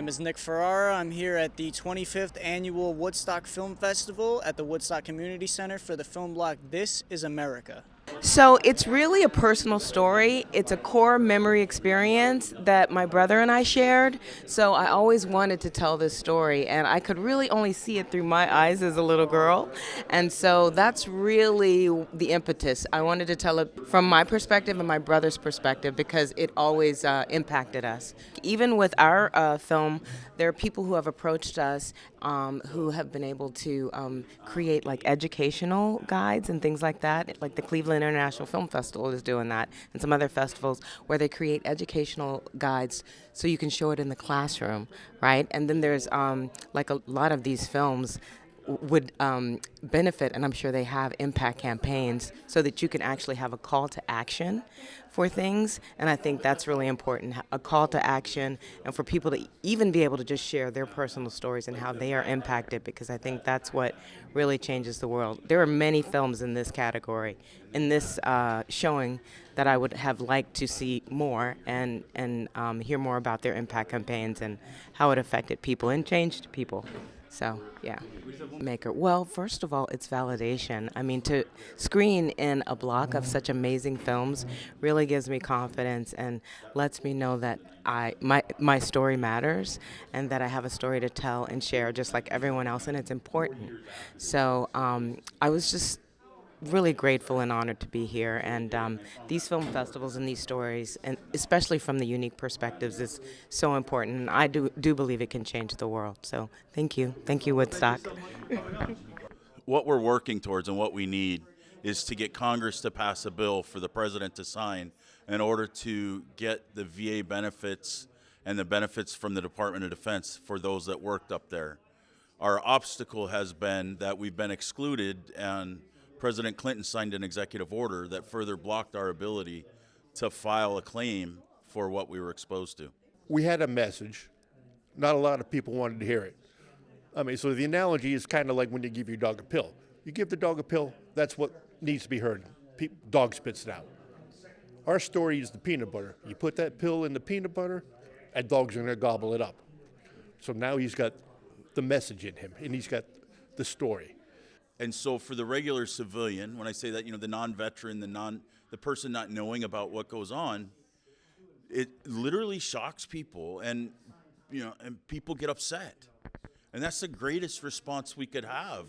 name is Nick Ferrara. I'm here at the 25th Annual Woodstock Film Festival at the Woodstock Community Center for the film block This Is America. So it's really a personal story. It's a core memory experience that my brother and I shared. So I always wanted to tell this story, and I could really only see it through my eyes as a little girl. And so that's really the impetus. I wanted to tell it from my perspective and my brother's perspective because it always impacted us. Even with our film, there are people who have approached us who have been able to create like educational guides and things like that. Like the Cleveland International Film Festival is doing that, and some other festivals where they create educational guides so you can show it in the classroom, right? And then there's like a lot of these films would benefit, and I'm sure they have impact campaigns so that you can actually have a call to action for things, and I think that's really important, a call to action, and for people to even be able to just share their personal stories and how they are impacted, because I think that's what really changes the world. There are many films in this category, in this showing, that I would have liked to see more and hear more about their impact campaigns and how it affected people and changed people. So, yeah. Maker. Well, first of all, it's validation. I mean, to screen in a block of such amazing films really gives me confidence and lets me know that my story matters and that I have a story to tell and share just like everyone else, and it's important. So I was just really grateful and honored to be here, and these film festivals and these stories, and especially from the unique perspectives, is so important. And I do believe it can change the world. So thank you Woodstock. What we're working towards and what we need is to get Congress to pass a bill for the president to sign in order to get the VA benefits and the benefits from the Department of Defense for those that worked up there. Our obstacle has been that we've been excluded, and President Clinton signed an executive order that further blocked our ability to file a claim for what we were exposed to. We had a message. Not a lot of people wanted to hear it. I mean, so the analogy is kind of like when you give your dog a pill. You give the dog a pill, that's what needs to be heard. Dog spits it out. Our story is the peanut butter. You put that pill in the peanut butter, and dog's going to gobble it up. So now he's got the message in him, and he's got the story. And so for the regular civilian, when I say that, the non-veteran, the person not knowing about what goes on, it literally shocks people, and and people get upset. And that's the greatest response we could have.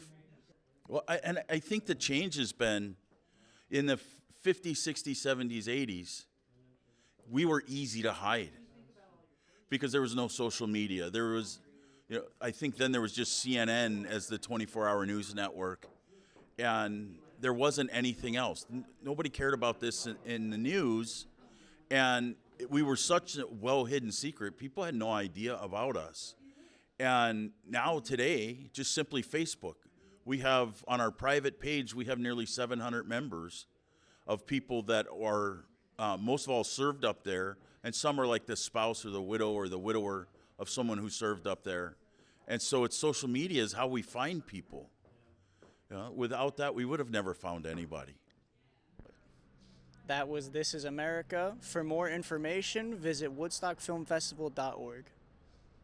Well, I think the change has been in the 50s, 60s, 70s, 80s, we were easy to hide because there was no social media. There was I think then there was just CNN as the 24-hour news network, and there wasn't anything else. Nobody cared about this in the news, and we were such a well-hidden secret. People had no idea about us. And now today, just simply Facebook. We have, on our private page, we have nearly 700 members of people that are, most of all, served up there, and some are like the spouse or the widow or the widower of someone who served up there. And so it's social media is how we find people. Without that, we would have never found anybody. That was This Is America. For more information, visit woodstockfilmfestival.org.